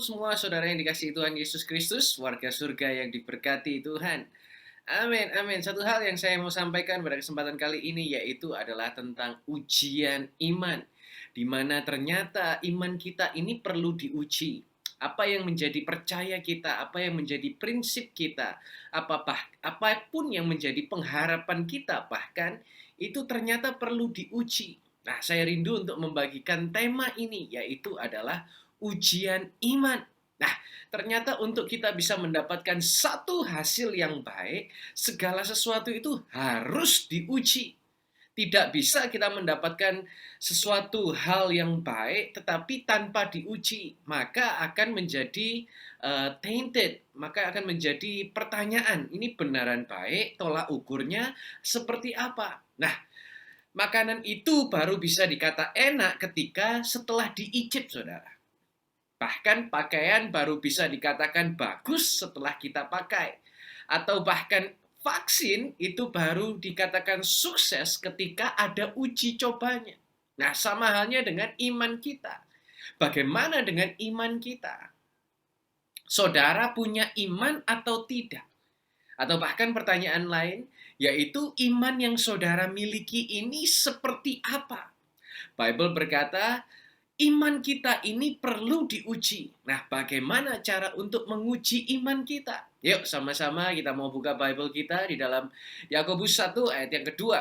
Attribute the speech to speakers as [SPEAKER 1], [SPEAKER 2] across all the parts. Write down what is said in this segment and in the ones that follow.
[SPEAKER 1] semua saudara yang dikasihi Tuhan Yesus Kristus, warga surga yang diberkati Tuhan. Amin, amin. Satu hal yang saya mau sampaikan pada kesempatan kali ini yaitu adalah tentang ujian iman. Di mana ternyata iman kita ini perlu diuji. Apa yang menjadi percaya kita, apa yang menjadi prinsip kita, apapun yang menjadi pengharapan kita bahkan itu ternyata perlu diuji. Nah, saya rindu untuk membagikan tema ini yaitu adalah ujian iman. Nah, ternyata untuk kita bisa mendapatkan satu hasil yang baik, segala sesuatu itu harus diuji. Tidak bisa kita mendapatkan sesuatu hal yang baik tetapi tanpa diuji, maka akan menjadi tainted, maka akan menjadi pertanyaan, ini benaran baik, tolak ukurnya seperti apa? Nah, makanan itu baru bisa dikata enak ketika setelah diicip, saudara. Bahkan pakaian baru bisa dikatakan bagus setelah kita pakai. Atau bahkan vaksin itu baru dikatakan sukses ketika ada uji cobanya. Nah, sama halnya dengan iman kita. Bagaimana dengan iman kita? Saudara punya iman atau tidak? Atau bahkan pertanyaan lain, yaitu iman yang saudara miliki ini seperti apa? Bible berkata, iman kita ini perlu diuji. Nah, bagaimana cara untuk menguji iman kita? Yuk, sama-sama kita mau buka Bible kita di dalam Yakobus 1 ayat yang kedua.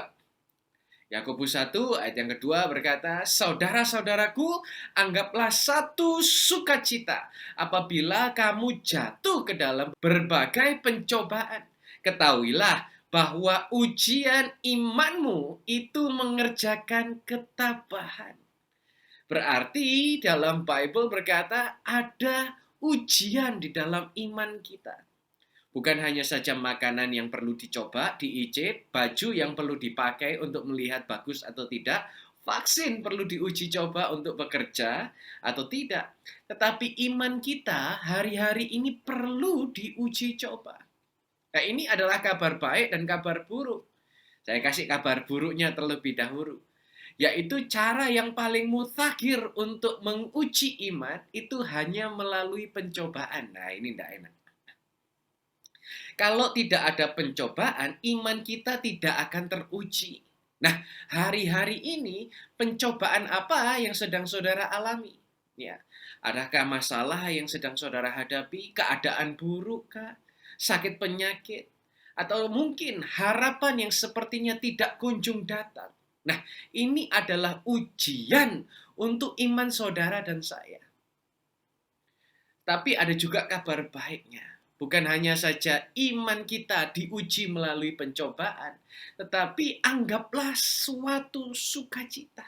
[SPEAKER 1] Yakobus 1 ayat yang kedua berkata, saudara-saudaraku, anggaplah satu sukacita apabila kamu jatuh ke dalam berbagai pencobaan. Ketahuilah bahwa ujian imanmu itu mengerjakan ketabahan. Berarti dalam Bible berkata ada ujian di dalam iman kita. Bukan hanya saja makanan yang perlu dicoba, diicip, baju yang perlu dipakai untuk melihat bagus atau tidak, vaksin perlu diuji coba untuk bekerja atau tidak. Tetapi iman kita hari-hari ini perlu diuji coba. Nah, ini adalah kabar baik dan kabar buruk. Saya kasih kabar buruknya terlebih dahulu. Yaitu cara yang paling mutakhir untuk menguji iman itu hanya melalui pencobaan. Nah, ini tidak enak. Kalau tidak ada pencobaan, iman kita tidak akan teruji. Nah, hari-hari ini pencobaan apa yang sedang saudara alami? Ya, adakah masalah yang sedang saudara hadapi? Keadaan buruk kah? Sakit penyakit? Atau mungkin harapan yang sepertinya tidak kunjung datang? Nah, ini adalah ujian untuk iman saudara dan saya. Tapi ada juga kabar baiknya. Bukan hanya saja iman kita diuji melalui pencobaan, tetapi anggaplah suatu sukacita.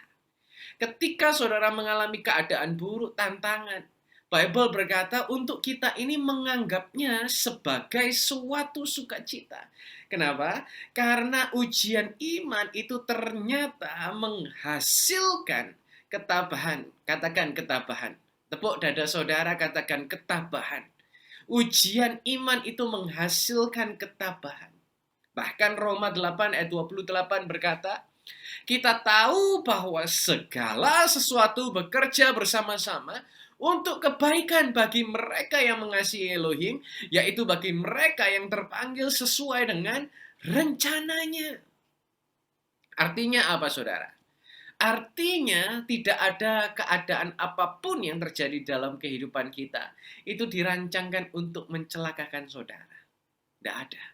[SPEAKER 1] Ketika saudara mengalami keadaan buruk, tantangan, Bible berkata untuk kita ini menganggapnya sebagai suatu sukacita. Kenapa? Karena ujian iman itu ternyata menghasilkan ketabahan. Katakan ketabahan. Tepuk dada saudara, katakan ketabahan. Ujian iman itu menghasilkan ketabahan. Bahkan Roma 8 ayat 28 berkata, kita tahu bahwa segala sesuatu bekerja bersama-sama untuk kebaikan bagi mereka yang mengasihi Elohim, yaitu bagi mereka yang terpanggil sesuai dengan rencananya. Artinya apa, saudara? Artinya tidak ada keadaan apapun yang terjadi dalam kehidupan kita itu dirancangkan untuk mencelakakan saudara. Tidak ada.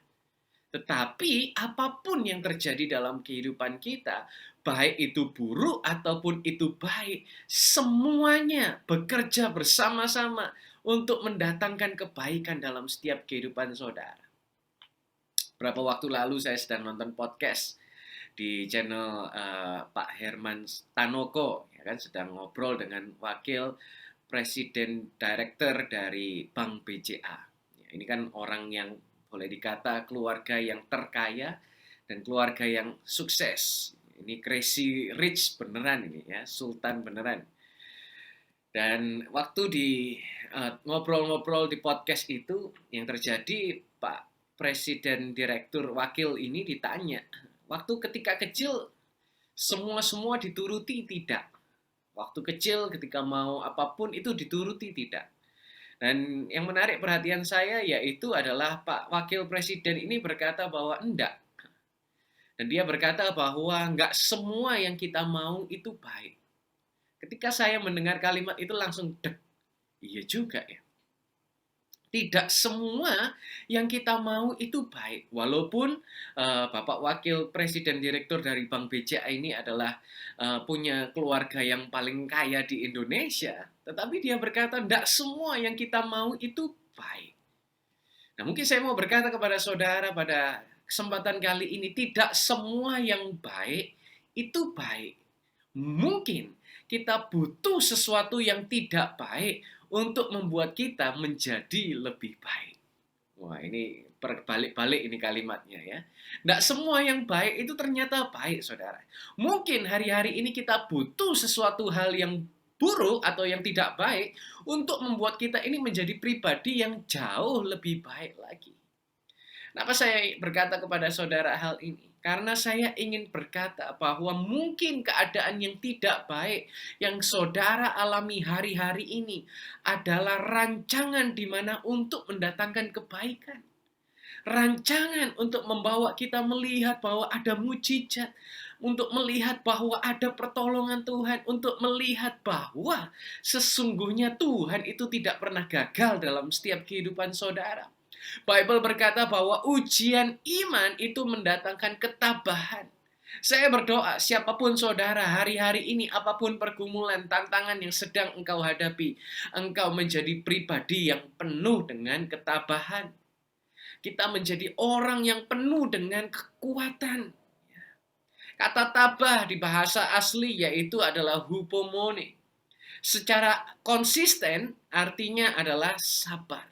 [SPEAKER 1] Tetapi apapun yang terjadi dalam kehidupan kita, baik itu buruk ataupun itu baik, semuanya bekerja bersama-sama untuk mendatangkan kebaikan dalam setiap kehidupan saudara. Berapa waktu lalu saya sedang nonton podcast di channel Pak Herman Tanoko, ya kan, sedang ngobrol dengan wakil presiden direktur dari Bank BCA. Ya, ini kan orang yang boleh dikata keluarga yang terkaya dan keluarga yang sukses. Ini crazy rich beneran ini ya, sultan beneran. Dan waktu di ngobrol-ngobrol di podcast itu yang terjadi, Pak Presiden Direktur Wakil ini ditanya, waktu ketika kecil semua dituruti tidak? Waktu kecil ketika mau apapun itu dituruti tidak? Dan yang menarik perhatian saya yaitu adalah Pak Wakil Presiden ini berkata bahwa enggak. Dan dia berkata bahwa enggak semua yang kita mau itu baik. Ketika saya mendengar kalimat itu langsung dek. Iya juga ya. Tidak semua yang kita mau itu baik. Walaupun Bapak Wakil Presiden Direktur dari Bank BCA ini adalah punya keluarga yang paling kaya di Indonesia, tetapi dia berkata, tidak semua yang kita mau itu baik. Nah, mungkin saya mau berkata kepada saudara pada kesempatan kali ini, tidak semua yang baik itu baik. Mungkin kita butuh sesuatu yang tidak baik untuk membuat kita menjadi lebih baik. Wah, ini berbalik-balik ini kalimatnya ya. Tidak semua yang baik itu ternyata baik, saudara. Mungkin hari-hari ini kita butuh sesuatu hal yang buruk atau yang tidak baik untuk membuat kita ini menjadi pribadi yang jauh lebih baik lagi. Kenapa saya berkata kepada saudara hal ini? Karena saya ingin berkata bahwa mungkin keadaan yang tidak baik yang saudara alami hari-hari ini adalah rancangan di mana untuk mendatangkan kebaikan. Rancangan untuk membawa kita melihat bahwa ada mujizat, untuk melihat bahwa ada pertolongan Tuhan, untuk melihat bahwa sesungguhnya Tuhan itu tidak pernah gagal dalam setiap kehidupan saudara. Bible berkata bahwa ujian iman itu mendatangkan ketabahan. Saya berdoa, siapapun saudara hari-hari ini, apapun pergumulan, tantangan yang sedang engkau hadapi, engkau menjadi pribadi yang penuh dengan ketabahan. Kita menjadi orang yang penuh dengan kekuatan. Kata tabah di bahasa asli yaitu adalah hupomone. Secara konsisten artinya adalah sabar.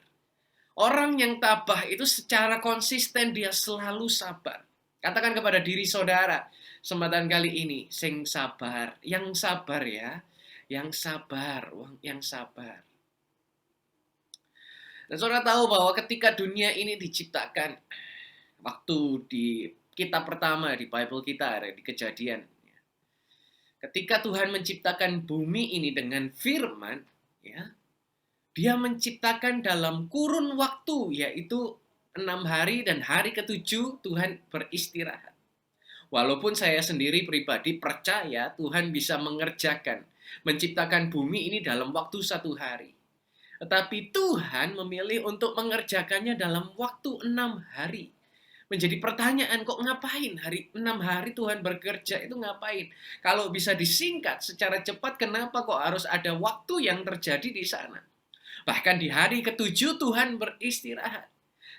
[SPEAKER 1] Orang yang tabah itu secara konsisten dia selalu sabar. Katakan kepada diri saudara, kesempatan kali ini, sing sabar, yang sabar ya, yang sabar, yang sabar. Dan saudara tahu bahwa ketika dunia ini diciptakan, waktu di kitab pertama di Bible kita, di Kejadian, ketika Tuhan menciptakan bumi ini dengan firman, ya, Dia menciptakan dalam kurun waktu, yaitu 6 hari dan hari ke-7 Tuhan beristirahat. Walaupun saya sendiri pribadi percaya Tuhan bisa mengerjakan, menciptakan bumi ini dalam waktu 1 hari. Tetapi Tuhan memilih untuk mengerjakannya dalam waktu 6 hari. Menjadi pertanyaan, kok ngapain 6 hari Tuhan bekerja itu ngapain? Kalau bisa disingkat secara cepat, kenapa kok harus ada waktu yang terjadi di sana? Bahkan di hari ke-7 Tuhan beristirahat.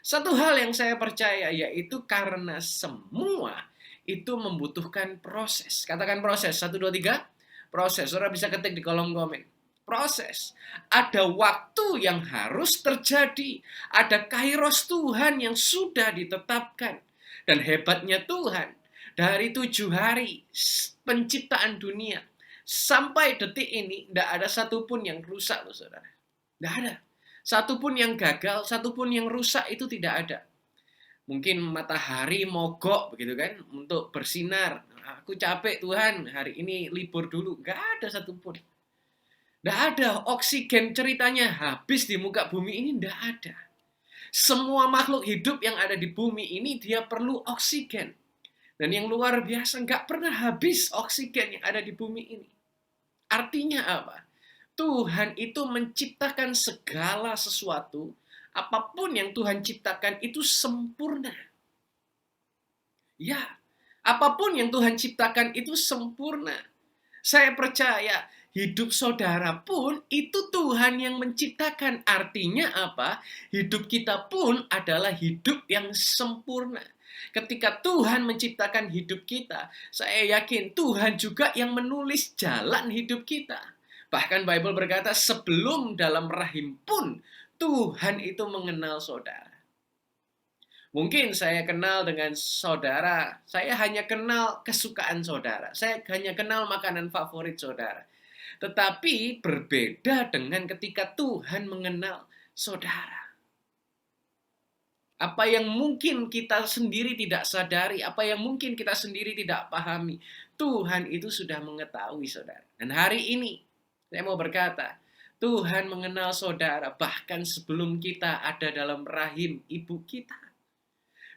[SPEAKER 1] Satu hal yang saya percaya yaitu karena semua itu membutuhkan proses. Katakan proses. 1, 2, 3. Proses. Saudara bisa ketik di kolom komen. Proses. Ada waktu yang harus terjadi. Ada kairos Tuhan yang sudah ditetapkan. Dan hebatnya Tuhan, dari 7 hari penciptaan dunia sampai detik ini, tidak ada satupun yang rusak, loh, saudara. Tidak ada. Satupun yang gagal, satupun yang rusak itu tidak ada. Mungkin matahari mogok begitu kan untuk bersinar. Aku capek Tuhan, hari ini libur dulu. Nggak ada satupun. Nggak ada. Oksigen ceritanya habis di muka bumi ini, nggak ada. Semua makhluk hidup yang ada di bumi ini dia perlu oksigen. Dan yang luar biasa nggak pernah habis oksigen yang ada di bumi ini. Artinya apa? Tuhan itu menciptakan segala sesuatu, apapun yang Tuhan ciptakan itu sempurna. Ya, apapun yang Tuhan ciptakan itu sempurna. Saya percaya hidup saudara pun itu Tuhan yang menciptakan. Artinya apa? Hidup kita pun adalah hidup yang sempurna. Ketika Tuhan menciptakan hidup kita, saya yakin Tuhan juga yang menulis jalan hidup kita. Bahkan Bible berkata sebelum dalam rahim pun Tuhan itu mengenal saudara. Mungkin saya kenal dengan saudara, saya hanya kenal kesukaan saudara. Saya hanya kenal makanan favorit saudara. Tetapi berbeda dengan ketika Tuhan mengenal saudara. Apa yang mungkin kita sendiri tidak sadari, apa yang mungkin kita sendiri tidak pahami, Tuhan itu sudah mengetahui saudara. Dan hari ini, saya mau berkata, Tuhan mengenal saudara bahkan sebelum kita ada dalam rahim ibu kita.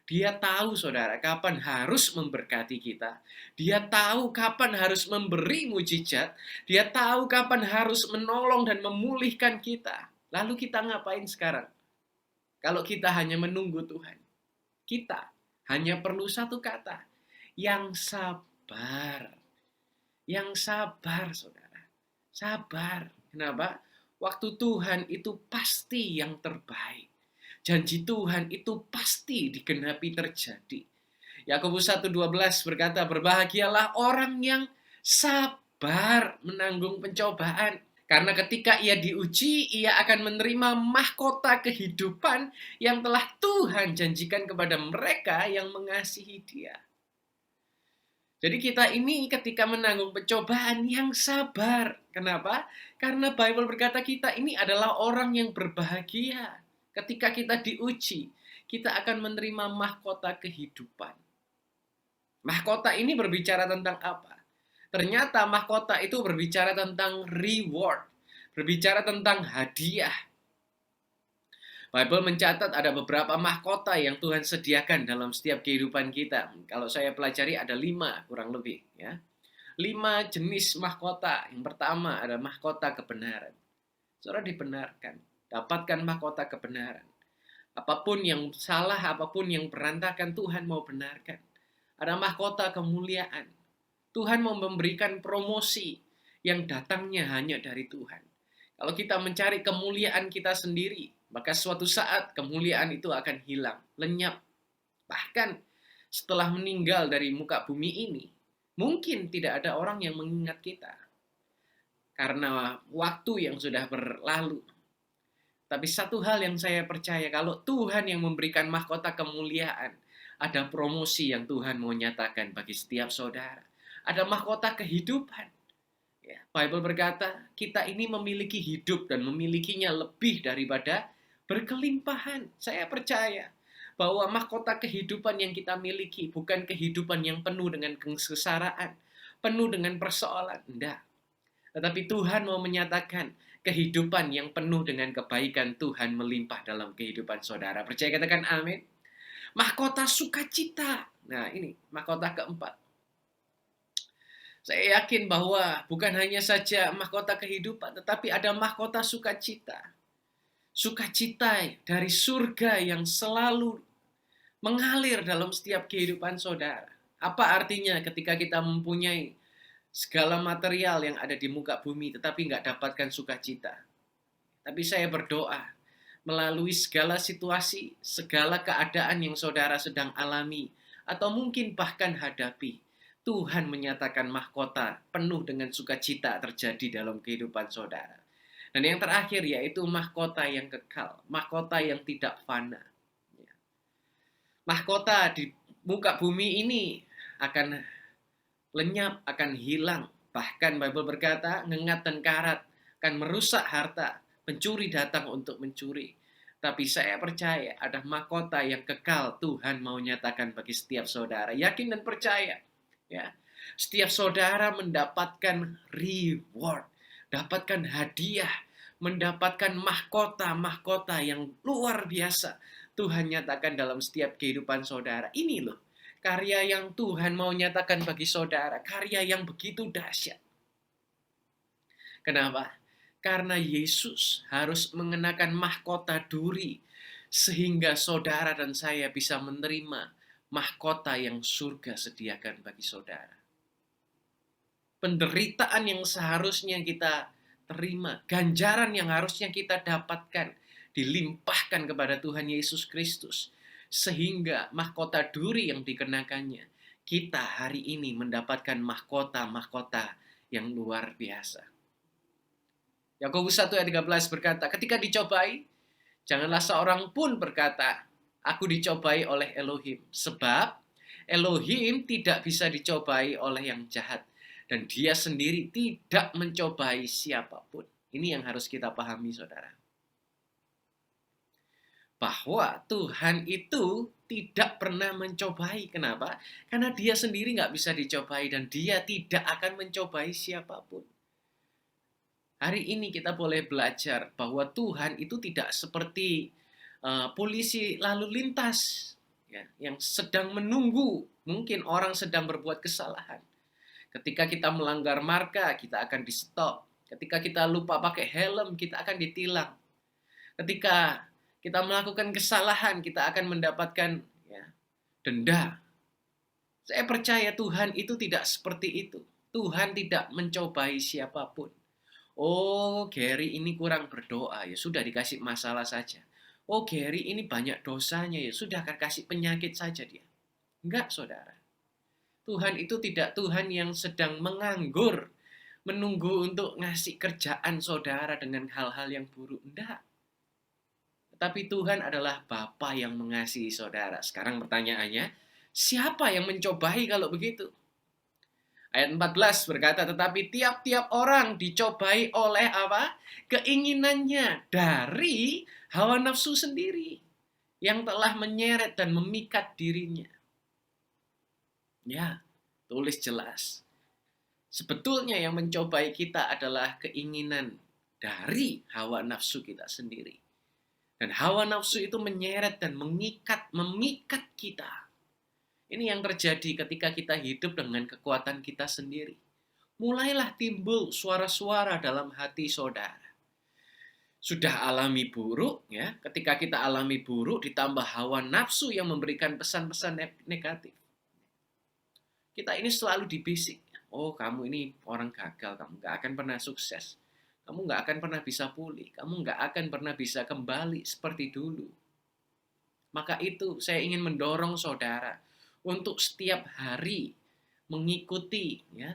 [SPEAKER 1] Dia tahu saudara kapan harus memberkati kita. Dia tahu kapan harus memberi mujizat. Dia tahu kapan harus menolong dan memulihkan kita. Lalu kita ngapain sekarang? Kalau kita hanya menunggu Tuhan. Kita hanya perlu satu kata. Yang sabar. Yang sabar saudara. Sabar. Kenapa? Waktu Tuhan itu pasti yang terbaik. Janji Tuhan itu pasti digenapi terjadi. Yakobus 1:12 berkata, berbahagialah orang yang sabar menanggung pencobaan. Karena ketika ia diuji, ia akan menerima mahkota kehidupan yang telah Tuhan janjikan kepada mereka yang mengasihi Dia. Jadi kita ini ketika menanggung pencobaan yang sabar. Kenapa? Karena Bible berkata kita ini adalah orang yang berbahagia. Ketika kita diuji, kita akan menerima mahkota kehidupan. Mahkota ini berbicara tentang apa? Ternyata mahkota itu berbicara tentang reward, berbicara tentang hadiah. Bible mencatat ada beberapa mahkota yang Tuhan sediakan dalam setiap kehidupan kita. Kalau saya pelajari ada 5 kurang lebih. Ya. 5 jenis mahkota. Yang pertama ada mahkota kebenaran. Saudara dibenarkan. Dapatkan mahkota kebenaran. Apapun yang salah, apapun yang berantakan, Tuhan mau benarkan. Ada mahkota kemuliaan. Tuhan mau memberikan promosi yang datangnya hanya dari Tuhan. Kalau kita mencari kemuliaan kita sendiri, maka suatu saat kemuliaan itu akan hilang, lenyap. Bahkan setelah meninggal dari muka bumi ini, mungkin tidak ada orang yang mengingat kita. Karena waktu yang sudah berlalu. Tapi satu hal yang saya percaya, kalau Tuhan yang memberikan mahkota kemuliaan, ada promosi yang Tuhan mau nyatakan bagi setiap saudara. Ada mahkota kehidupan. Ya, Bible berkata, kita ini memiliki hidup dan memilikinya lebih daripada berkelimpahan. Saya percaya bahwa mahkota kehidupan yang kita miliki bukan kehidupan yang penuh dengan kesengsaraan, penuh dengan persoalan. Tidak. Tetapi Tuhan mau menyatakan kehidupan yang penuh dengan kebaikan Tuhan melimpah dalam kehidupan saudara. Percaya katakan amin. Mahkota sukacita. Nah ini mahkota keempat. Saya yakin bahwa bukan hanya saja mahkota kehidupan, tetapi ada mahkota sukacita. Sukacita dari surga yang selalu mengalir dalam setiap kehidupan saudara. Apa artinya ketika kita mempunyai segala material yang ada di muka bumi, tetapi nggak dapatkan sukacita. Tapi saya berdoa, melalui segala situasi, segala keadaan yang saudara sedang alami, atau mungkin bahkan hadapi, Tuhan menyatakan mahkota penuh dengan sukacita terjadi dalam kehidupan saudara. Dan yang terakhir yaitu mahkota yang kekal, mahkota yang tidak fana. Mahkota di muka bumi ini akan lenyap, akan hilang. Bahkan Bible berkata, ngengat dan karat akan merusak harta. Pencuri datang untuk mencuri. Tapi saya percaya ada mahkota yang kekal Tuhan mau nyatakan bagi setiap saudara. Yakin dan percaya. Ya, setiap saudara mendapatkan reward. Dapatkan hadiah. Mendapatkan mahkota-mahkota yang luar biasa. Tuhan nyatakan dalam setiap kehidupan saudara. Ini loh. Karya yang Tuhan mau nyatakan bagi saudara. Karya yang begitu dahsyat. Kenapa? Karena Yesus harus mengenakan mahkota duri. Sehingga saudara dan saya bisa menerima mahkota yang surga sediakan bagi saudara. Penderitaan yang seharusnya kita terima. Ganjaran yang harusnya kita dapatkan. Dilimpahkan kepada Tuhan Yesus Kristus. Sehingga mahkota duri yang dikenakannya, kita hari ini mendapatkan mahkota-mahkota yang luar biasa. Yakobus 1 ayat 13 berkata, ketika dicobai, janganlah seorang pun berkata, aku dicobai oleh Elohim. Sebab Elohim tidak bisa dicobai oleh yang jahat. Dan dia sendiri tidak mencobai siapapun. Ini yang harus kita pahami saudara. Bahwa Tuhan itu tidak pernah mencobai. Kenapa? Karena dia sendiri nggak bisa dicobai dan dia tidak akan mencobai siapapun. Hari ini kita boleh belajar bahwa Tuhan itu tidak seperti polisi lalu lintas ya, yang sedang menunggu mungkin orang sedang berbuat kesalahan. Ketika kita melanggar marka, kita akan di-stop. Ketika kita lupa pakai helm, kita akan ditilang. Ketika kita melakukan kesalahan, kita akan mendapatkan ya, denda. Saya percaya Tuhan itu tidak seperti itu. Tuhan tidak mencobai siapapun. Oh, Gary ini kurang berdoa, ya sudah dikasih masalah saja. Oh, Gary ini banyak dosanya, ya sudah akan kasih penyakit saja dia. Enggak, saudara. Tuhan itu tidak Tuhan yang sedang menganggur, menunggu untuk ngasih kerjaan saudara dengan hal-hal yang buruk. Enggak. Tetapi Tuhan adalah Bapa yang mengasihi saudara. Sekarang pertanyaannya, siapa yang mencobai kalau begitu? Ayat 14 berkata, tetapi tiap-tiap orang dicobai oleh apa? Keinginannya dari hawa nafsu sendiri yang telah menyeret dan memikat dirinya. Ya, tulis jelas. Sebetulnya yang mencobai kita adalah keinginan dari hawa nafsu kita sendiri. Dan hawa nafsu itu menyeret dan memikat kita. Ini yang terjadi ketika kita hidup dengan kekuatan kita sendiri. Mulailah timbul suara-suara dalam hati saudara. Sudah alami buruk, ya. Ketika kita alami buruk, ditambah hawa nafsu yang memberikan pesan-pesan negatif. Kita ini selalu dibisik. Oh, kamu ini orang gagal, kamu gak akan pernah sukses. Kamu gak akan pernah bisa pulih. Kamu gak akan pernah bisa kembali seperti dulu. Maka itu saya ingin mendorong saudara untuk setiap hari mengikuti ya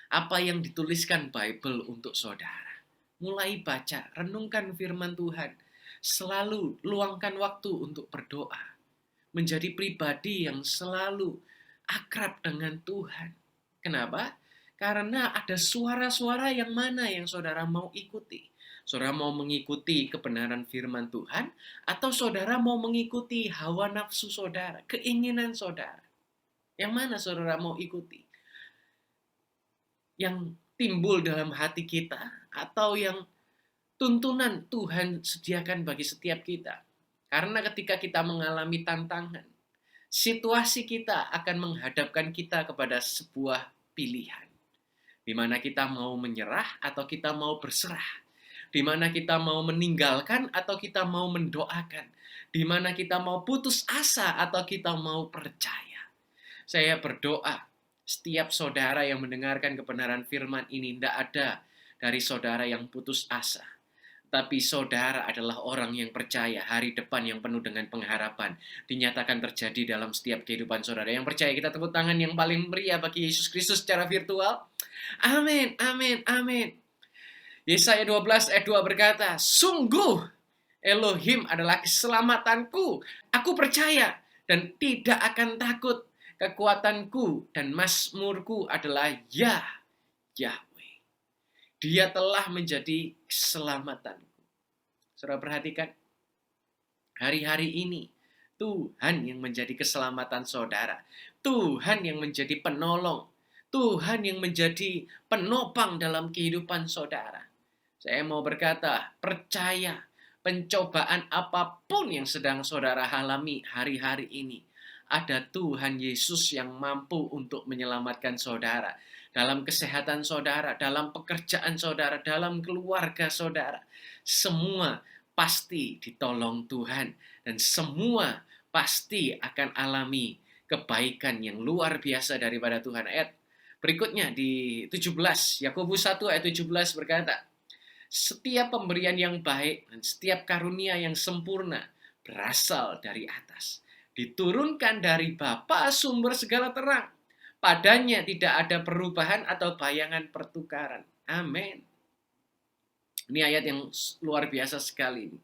[SPEAKER 1] apa yang dituliskan Bible untuk saudara. Mulai baca, renungkan firman Tuhan. Selalu luangkan waktu untuk berdoa. Menjadi pribadi yang selalu akrab dengan Tuhan. Kenapa? Karena ada suara-suara yang mana yang saudara mau ikuti. Saudara mau mengikuti kebenaran firman Tuhan, atau saudara mau mengikuti hawa nafsu saudara, keinginan saudara. Yang mana saudara mau ikuti? Yang timbul dalam hati kita, atau yang tuntunan Tuhan sediakan bagi setiap kita. Karena ketika kita mengalami tantangan, situasi kita akan menghadapkan kita kepada sebuah pilihan. Di mana kita mau menyerah atau kita mau berserah. Di mana kita mau meninggalkan atau kita mau mendoakan. Di mana kita mau putus asa atau kita mau percaya. Saya berdoa, setiap saudara yang mendengarkan kebenaran firman ini tidak ada dari saudara yang putus asa. Tapi saudara adalah orang yang percaya hari depan yang penuh dengan pengharapan dinyatakan terjadi dalam setiap kehidupan saudara. Yang percaya kita tepuk tangan yang paling meriah bagi Yesus Kristus secara virtual. Amin, amin, amin. Yesaya 12 ayat 2 berkata, sungguh Elohim adalah keselamatanku. Aku percaya dan tidak akan takut. Kekuatanku dan mazmurku adalah Yahweh. Dia telah menjadi keselamatanku. Saudara perhatikan, hari-hari ini Tuhan yang menjadi keselamatan saudara. Tuhan yang menjadi penolong. Tuhan yang menjadi penopang dalam kehidupan saudara. Saya mau berkata, percaya pencobaan apapun yang sedang saudara alami hari-hari ini. Ada Tuhan Yesus yang mampu untuk menyelamatkan saudara. Dalam kesehatan saudara, dalam pekerjaan saudara, dalam keluarga saudara. Semua pasti ditolong Tuhan. Dan semua pasti akan alami kebaikan yang luar biasa daripada Tuhan. Ayat berikutnya di 17, Yakobus 1 ayat 17 berkata, setiap pemberian yang baik dan setiap karunia yang sempurna berasal dari atas. Diturunkan dari Bapa sumber segala terang. Padanya tidak ada perubahan atau bayangan pertukaran. Amin. Ini ayat yang luar biasa sekali.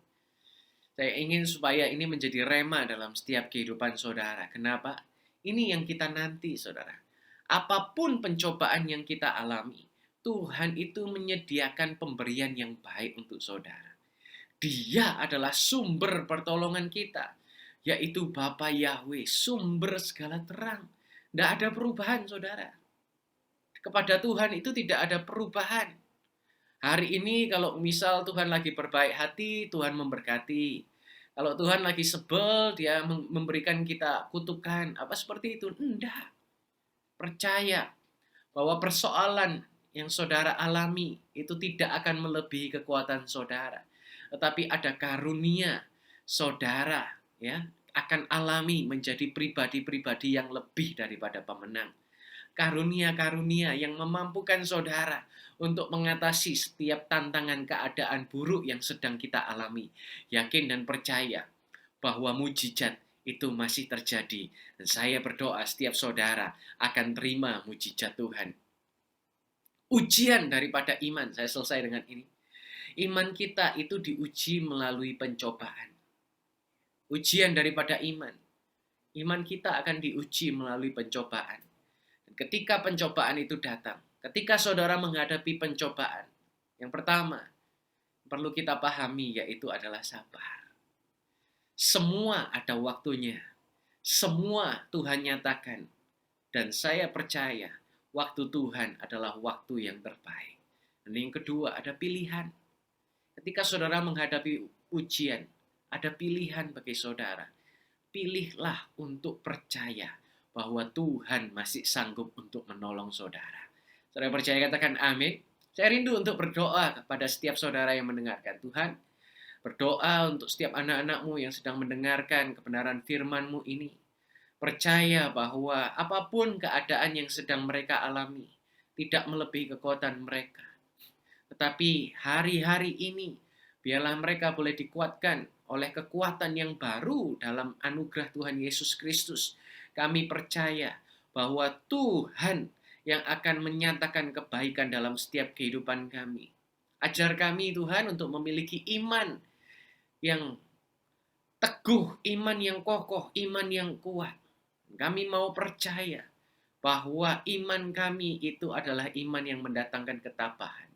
[SPEAKER 1] Saya ingin supaya ini menjadi rema dalam setiap kehidupan saudara. Kenapa? Ini yang kita nanti, saudara. Apapun pencobaan yang kita alami, Tuhan itu menyediakan pemberian yang baik untuk saudara. Dia adalah sumber pertolongan kita, yaitu Bapa Yahweh, sumber segala terang. Tidak ada perubahan, saudara. Kepada Tuhan itu tidak ada perubahan. Hari ini kalau misal Tuhan lagi berbaik hati, Tuhan memberkati. Kalau Tuhan lagi sebel, dia memberikan kita kutukan. Apa seperti itu? Enggak. Percaya bahwa persoalan yang saudara alami itu tidak akan melebihi kekuatan saudara. Tetapi ada karunia saudara ya akan alami menjadi pribadi-pribadi yang lebih daripada pemenang. Karunia-karunia yang memampukan saudara untuk mengatasi setiap tantangan keadaan buruk yang sedang kita alami. Yakin dan percaya bahwa mujizat itu masih terjadi. Dan saya berdoa setiap saudara akan terima mujizat Tuhan. Ujian daripada iman, saya selesai dengan ini. Iman kita itu diuji melalui pencobaan. Ujian daripada iman. Iman kita akan diuji melalui pencobaan. Dan ketika pencobaan itu datang, ketika saudara menghadapi pencobaan, yang pertama perlu kita pahami yaitu adalah sabar. Semua ada waktunya. Semua Tuhan nyatakan. Dan saya percaya waktu Tuhan adalah waktu yang terbaik. Dan yang kedua ada pilihan. Ketika saudara menghadapi ujian, ada pilihan bagi saudara. Pilihlah untuk percaya bahwa Tuhan masih sanggup untuk menolong saudara. Saudara percaya katakan amin. Saya rindu untuk berdoa kepada setiap saudara yang mendengarkan. Tuhan, berdoa untuk setiap anak-anak-Mu yang sedang mendengarkan kebenaran firman-Mu ini. Percaya bahwa apapun keadaan yang sedang mereka alami, tidak melebihi kekuatan mereka. Tetapi hari-hari ini, biarlah mereka boleh dikuatkan oleh kekuatan yang baru dalam anugerah Tuhan Yesus Kristus. Kami percaya bahwa Tuhan yang akan menyatakan kebaikan dalam setiap kehidupan kami. Ajar kami Tuhan untuk memiliki iman yang teguh, iman yang kokoh, iman yang kuat. Kami mau percaya bahwa iman kami itu adalah iman yang mendatangkan ketabahan.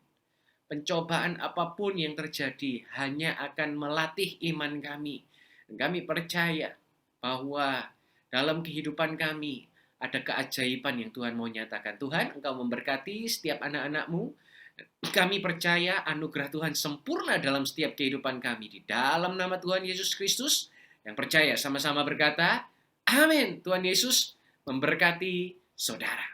[SPEAKER 1] Pencobaan apapun yang terjadi hanya akan melatih iman kami. Dan kami percaya bahwa dalam kehidupan kami ada keajaiban yang Tuhan mau nyatakan. Tuhan, Engkau memberkati setiap anak-anak-Mu. Kami percaya anugerah Tuhan sempurna dalam setiap kehidupan kami. Di dalam nama Tuhan Yesus Kristus, yang percaya sama-sama berkata, amin. Tuhan Yesus memberkati saudara.